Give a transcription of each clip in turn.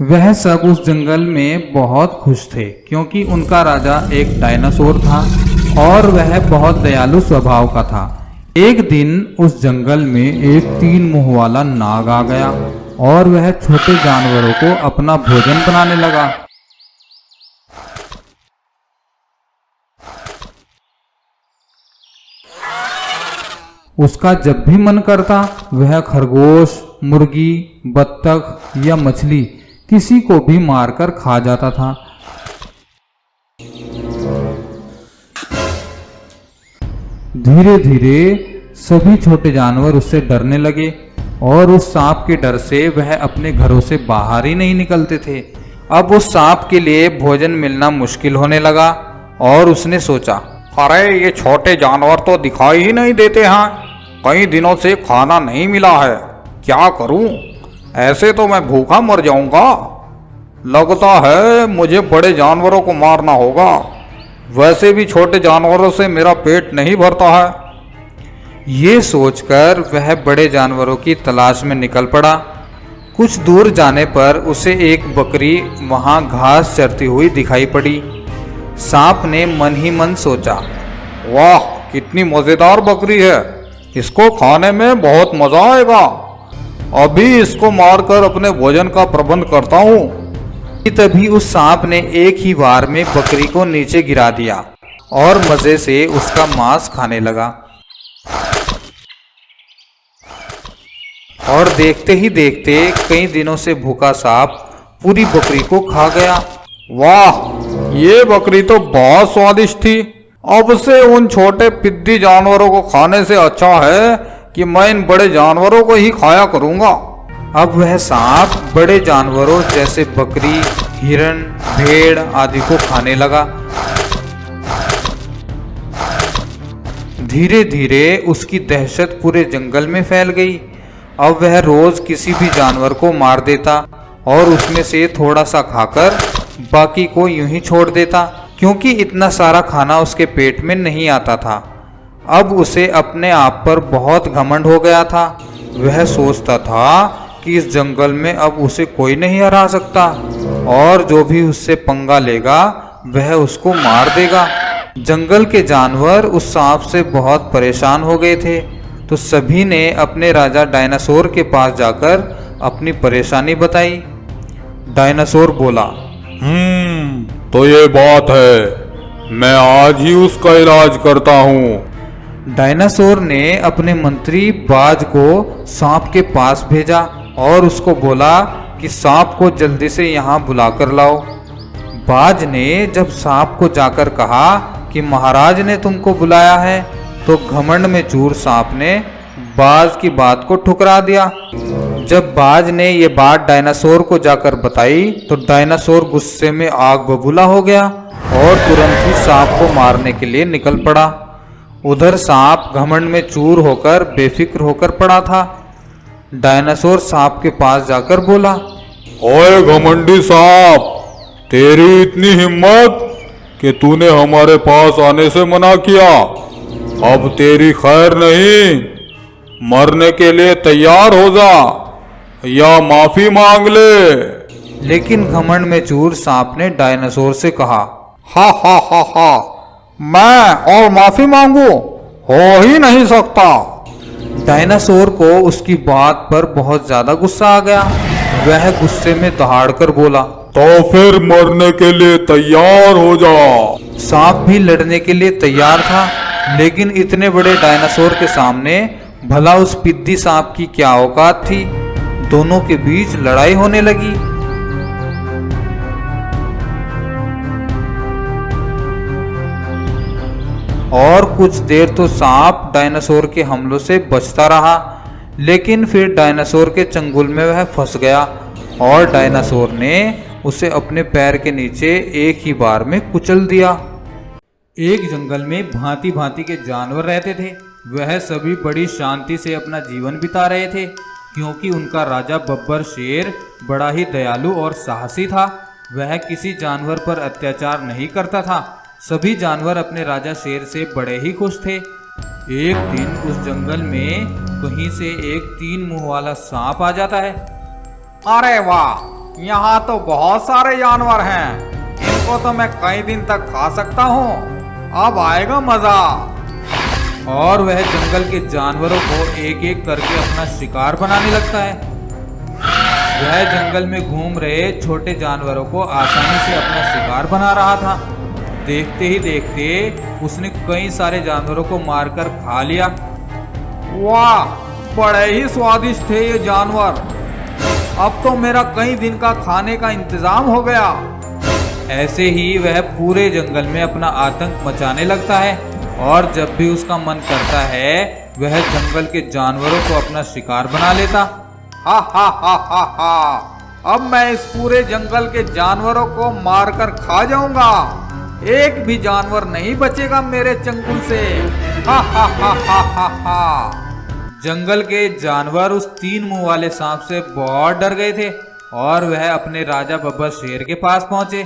वह सब उस जंगल में बहुत खुश थे क्योंकि उनका राजा एक डायनासोर था और वह बहुत दयालु स्वभाव का था। एक दिन उस जंगल में एक 3 मुंह वाला नाग आ गया और वह छोटे जानवरों को अपना भोजन बनाने लगा। उसका जब भी मन करता वह खरगोश, मुर्गी, बत्तख या मछली किसी को भी मारकर खा जाता था। धीरे धीरे सभी छोटे जानवर उससे डरने लगे और उस सांप के डर से वह अपने घरों से बाहर ही नहीं निकलते थे। अब उस सांप के लिए भोजन मिलना मुश्किल होने लगा और उसने सोचा, अरे ये छोटे जानवर तो दिखाई ही नहीं देते हैं, कई दिनों से खाना नहीं मिला है, क्या करूं? ऐसे तो मैं भूखा मर जाऊंगा। लगता है मुझे बड़े जानवरों को मारना होगा, वैसे भी छोटे जानवरों से मेरा पेट नहीं भरता है। ये सोचकर वह बड़े जानवरों की तलाश में निकल पड़ा। कुछ दूर जाने पर उसे एक बकरी वहां घास चरती हुई दिखाई पड़ी। सांप ने मन ही मन सोचा, वाह कितनी मजेदार बकरी है, इसको खाने में बहुत मजा आएगा। अभी इसको मारकर अपने भोजन का प्रबंध करता हूँ। तभी उस सांप ने एक ही बार में बकरी को नीचे गिरा दिया और मजे से उसका मांस खाने लगा। और देखते ही देखते कई दिनों से भूखा सांप पूरी बकरी को खा गया। वाह ये बकरी तो बहुत स्वादिष्ट थी। अब से उन छोटे पिद्दी जानवरों को खाने से अच्छा है कि मैं इन बड़े जानवरों को ही खाया करूंगा। अब वह सांप बड़े जानवरों जैसे बकरी, हिरण, भेड़ आदि को खाने लगा। धीरे धीरे उसकी दहशत पूरे जंगल में फैल गई। अब वह रोज किसी भी जानवर को मार देता और उसमें से थोड़ा सा खाकर बाकी को यूं ही छोड़ देता, क्योंकि इतना सारा खाना उसके पेट में नहीं आता था। अब उसे अपने आप पर बहुत घमंड हो गया था। वह सोचता था कि इस जंगल में अब उसे कोई नहीं हरा सकता और जो भी उससे पंगा लेगा वह उसको मार देगा। जंगल के जानवर उस सांप से बहुत परेशान हो गए थे, तो सभी ने अपने राजा डायनासोर के पास जाकर अपनी परेशानी बताई। डायनासोर बोला, तो ये बात है, मैं आज ही उसका इलाज करता हूँ। डायनासोर ने अपने मंत्री बाज को सांप के पास भेजा और उसको बोला कि सांप को जल्दी से यहाँ बुलाकर लाओ। बाज ने जब सांप को जाकर कहा कि महाराज ने तुमको बुलाया है, तो घमंड में चूर सांप ने बाज की बात को ठुकरा दिया। जब बाज ने ये बात डायनासोर को जाकर बताई तो डायनासोर गुस्से में आग बबूला हो गया और तुरंत ही सांप को मारने के लिए निकल पड़ा। उधर सांप घमंड में चूर होकर बेफिक्र होकर पड़ा था। डायनासोर सांप के पास जाकर बोला, ओए घमंडी सांप, तेरी इतनी हिम्मत कि तूने हमारे पास आने से मना किया। अब तेरी खैर नहीं, मरने के लिए तैयार हो जा या माफी मांग ले। लेकिन घमंड में चूर सांप ने डायनासोर से कहा, हा, मैं और माफी मांगू? हो ही नहीं सकता। डायनासोर को उसकी बात पर बहुत ज्यादा गुस्सा आ गया। वह गुस्से में दहाड़कर बोला, तो फिर मरने के लिए तैयार हो जा। सांप भी लड़ने के लिए तैयार था, लेकिन इतने बड़े डायनासोर के सामने भला उस पिद्दी सांप की क्या औकात थी। दोनों के बीच लड़ाई होने लगी। और कुछ देर तो सांप डायनासोर के हमलों से बचता रहा, लेकिन फिर डायनासोर के चंगुल में वह फंस गया और डायनासोर ने उसे अपने पैर के नीचे एक ही बार में कुचल दिया। एक जंगल में भांति भांति के जानवर रहते थे। वह सभी बड़ी शांति से अपना जीवन बिता रहे थे, क्योंकि उनका राजा बब्बर शेर बड़ा ही दयालु और साहसी था। वह किसी जानवर पर अत्याचार नहीं करता था। सभी जानवर अपने राजा शेर से बड़े ही खुश थे। एक दिन उस जंगल में कहीं से एक 3 मुंह वाला सांप आ जाता है। अरे वाह, यहाँ तो बहुत सारे जानवर हैं, इनको तो मैं कई दिन तक खा सकता हूँ, अब आएगा मजा। और वह जंगल के जानवरों को एक एक करके अपना शिकार बनाने लगता है। वह जंगल में घूम रहे छोटे जानवरों को आसानी से अपना शिकार बना रहा था। देखते ही देखते उसने कई सारे जानवरों को मारकर खा लिया। वाह, बड़े ही स्वादिष्ट थे ये जानवर, अब तो मेरा कई दिन का खाने का इंतजाम हो गया। ऐसे ही वह पूरे जंगल में अपना आतंक मचाने लगता है और जब भी उसका मन करता है वह जंगल के जानवरों को अपना शिकार बना लेता। हा हा हा हा हा, अब मैं इस पूरे जंगल के जानवरों को मारकर खा जाऊंगा, एक भी जानवर नहीं बचेगा मेरे चंगुल से। हा हा हा हा हा हा। जंगल के जानवर उस 3 मुंह वाले सांप से बहुत डर गए थे और वह अपने राजा बब्बर शेर के पास पहुंचे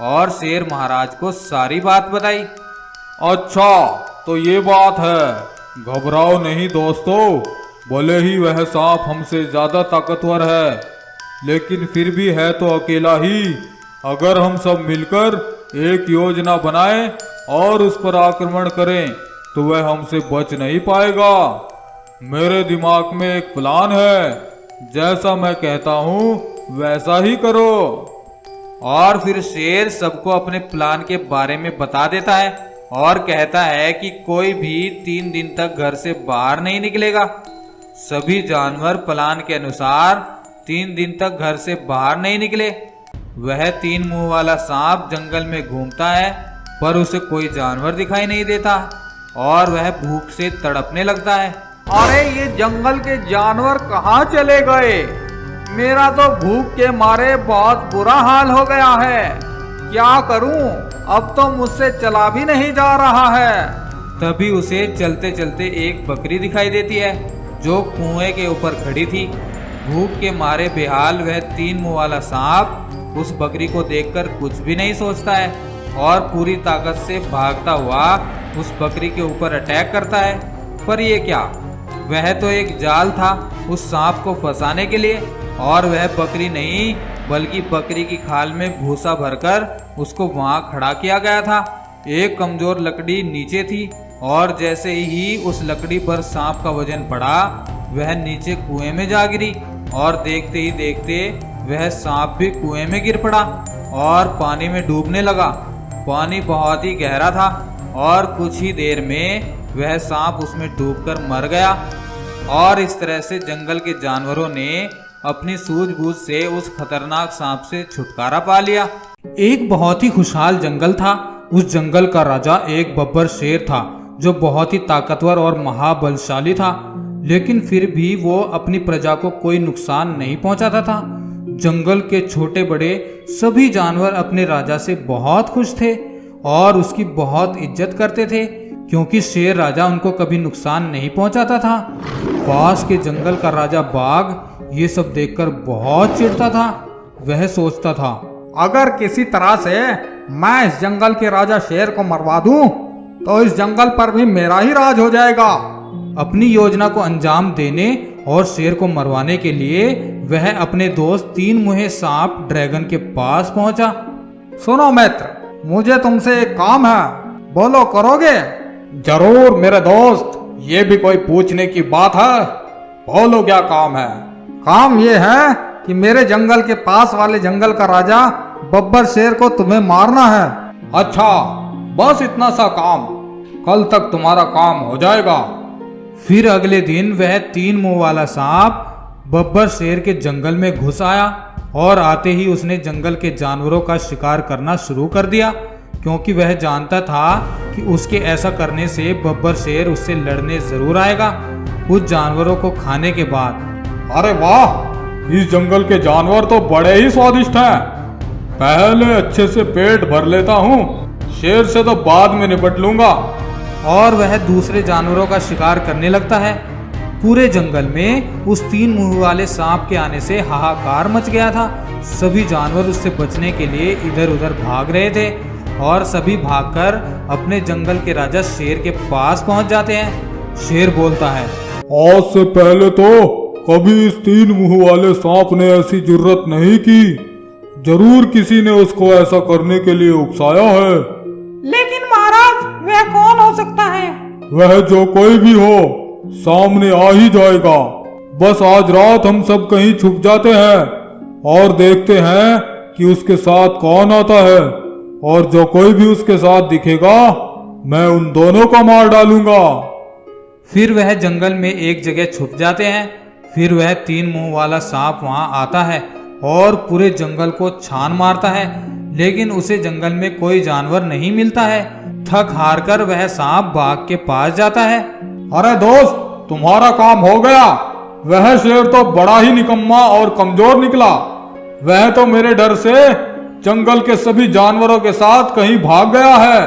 और शेर महाराज को सारी बात बताई। अच्छा, तो ये बात है, घबराओ नहीं दोस्तों, भले ही वह सांप हमसे ज्यादा ताकतवर है, लेकिन फिर भी है तो अकेला ही। अगर हम सब मिलकर एक योजना बनाएं और उस पर आक्रमण करें तो वह हमसे बच नहीं पाएगा। मेरे दिमाग में एक प्लान है, जैसा मैं कहता हूँ वैसा ही करो। और फिर शेर सबको अपने प्लान के बारे में बता देता है और कहता है कि कोई भी 3 दिन तक घर से बाहर नहीं निकलेगा। सभी जानवर प्लान के अनुसार 3 दिन तक घर से बाहर नहीं निकले। वह 3 मुंह वाला सांप जंगल में घूमता है पर उसे कोई जानवर दिखाई नहीं देता और वह भूख से तड़पने लगता है। अरे ये जंगल के जानवर कहाँ चले गए? मेरा तो भूख के मारे बहुत बुरा हाल हो गया है, क्या करूं? अब तो मुझसे चला भी नहीं जा रहा है। तभी उसे चलते चलते एक बकरी दिखाई देती है जो कुएं के ऊपर खड़ी थी। भूख के मारे बेहाल वह 3 मुंह वाला सांप उस बकरी को देखकर कुछ भी नहीं सोचता है और पूरी ताकत से भागता हुआ उस बकरी के ऊपर अटैक करता है। पर ये क्या, वह तो एक जाल था उस सांप को फंसाने के लिए और वह बकरी नहीं बल्कि बकरी की खाल में भूसा भरकर उसको वहां खड़ा किया गया था। एक कमजोर लकड़ी नीचे थी और जैसे ही उस लकड़ी पर सांप का वजन पड़ा वह नीचे कुएं में जा गिरी और देखते ही देखते वह सांप भी कुएं में गिर पड़ा और पानी में डूबने लगा। पानी बहुत ही गहरा था और कुछ ही देर में वह सांप उसमें डूबकर मर गया। और इस तरह से जंगल के जानवरों ने अपनी सूझबूझ से उस खतरनाक सांप से छुटकारा पा लिया। एक बहुत ही खुशहाल जंगल था। उस जंगल का राजा एक बब्बर शेर था जो बहुत ही ताकतवर और महाबलशाली था, लेकिन फिर भी वो अपनी प्रजा को कोई नुकसान नहीं पहुंचाता था। जंगल के छोटे बड़े सभी जानवर अपने राजा से बहुत खुश थे और उसकी बहुत इज्जत करते थे क्योंकि शेर राजा उनको कभी नुकसान नहीं पहुंचाता था। पास के जंगल का राजा बाघ ये सब देखकर बहुत चिढ़ता था। वह सोचता था, अगर किसी तरह से मैं इस जंगल के राजा शेर को मरवा दूं तो इस जंगल पर भी मेरा ही राज हो जाएगा। अपनी योजना को अंजाम देने और शेर को मरवाने के लिए वह अपने दोस्त 3 मुंहे सांप ड्रैगन के पास पहुंचा। सुनो मित्र, मुझे तुमसे एक काम है, बोलो करोगे? जरूर मेरे दोस्त, ये भी कोई पूछने की बात है, बोलो क्या काम है? काम ये है कि मेरे जंगल के पास वाले जंगल का राजा बब्बर शेर को तुम्हें मारना है। अच्छा, बस इतना सा काम, कल तक तुम्हारा काम हो जाएगा। फिर अगले दिन वह 3 मुंह वाला सांप बब्बर शेर के जंगल में घुस आया और आते ही उसने जंगल के जानवरों का शिकार करना शुरू कर दिया क्योंकि वह जानता था कि उसके ऐसा करने से बब्बर शेर उससे लड़ने जरूर आएगा कुछ जानवरों को खाने के बाद। अरे वाह, इस जंगल के जानवर तो बड़े ही स्वादिष्ट हैं। पहले अच्छे से पेट भर लेता हूँ, शेर से तो बाद में निपट लूंगा। और वह दूसरे जानवरों का शिकार करने लगता है। पूरे जंगल में उस 3 मुंह वाले सांप के आने से हाहाकार मच गया था। सभी जानवर उससे बचने के लिए इधर उधर भाग रहे थे और सभी भागकर अपने जंगल के राजा शेर के पास पहुंच जाते हैं। शेर बोलता है, आज से पहले तो कभी इस 3 मुंह वाले सांप ने ऐसी जुर्रत नहीं की जरूर किसी ने उसको ऐसा करने के लिए उकसाया है। लेकिन महाराज वह कौन हो सकता है? वह जो कोई भी हो सामने आ ही जाएगा। बस आज रात हम सब कहीं छुप जाते हैं और देखते हैं कि उसके साथ कौन आता है, और जो कोई भी उसके साथ दिखेगा मैं उन दोनों को मार डालूंगा। फिर वह जंगल में एक जगह छुप जाते हैं। फिर वह 3 मुंह वाला सांप वहां आता है और पूरे जंगल को छान मारता है, लेकिन उसे जंगल में कोई जानवर नहीं मिलता है। थक हार कर वह सांप बाघ के पास जाता है। अरे दोस्त, तुम्हारा काम हो गया। वह शेर तो बड़ा ही निकम्मा और कमजोर निकला। वह तो मेरे डर से जंगल के सभी जानवरों के साथ कहीं भाग गया है।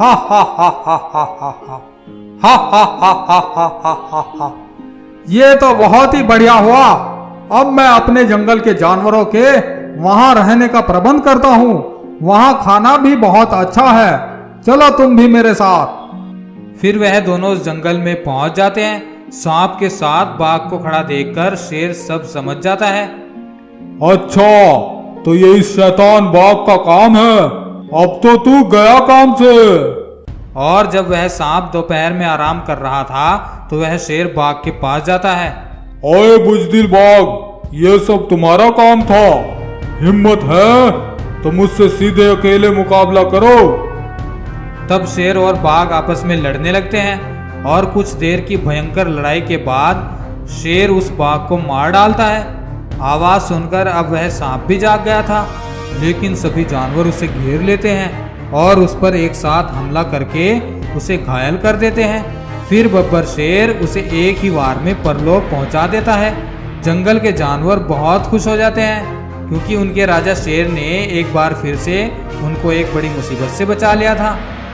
हा हा हा हा हा हा हा हा हा हा हा हा हा हा हा। ये तो बहुत ही बढ़िया हुआ। अब मैं अपने जंगल के जानवरों के वहां रहने का प्रबंध करता हूँ। वहां खाना भी बहुत अच्छा है। चलो तुम भी मेरे साथ। फिर वह दोनों उस जंगल में पहुंच जाते हैं। सांप के साथ बाघ को खड़ा देखकर शेर सब समझ जाता है। अच्छा, तो ये इस शैतान बाघ का काम है। अब तो तू गया काम से। और जब वह सांप दोपहर में आराम कर रहा था तो वह शेर बाघ के पास जाता है। ओए बुजदिल बाघ, ये सब तुम्हारा काम था। हिम्मत है तो मुझसे सीधे अकेले मुकाबला करो। तब शेर और बाघ आपस में लड़ने लगते हैं और कुछ देर की भयंकर लड़ाई के बाद शेर उस बाघ को मार डालता है। आवाज सुनकर अब वह सांप भी जाग गया था, लेकिन सभी जानवर उसे घेर लेते हैं और उस पर एक साथ हमला करके उसे घायल कर देते हैं। फिर बब्बर शेर उसे एक ही वार में परलोक पहुंचा देता है। जंगल के जानवर बहुत खुश हो जाते हैं क्योंकि उनके राजा शेर ने एक बार फिर से उनको एक बड़ी मुसीबत से बचा लिया था।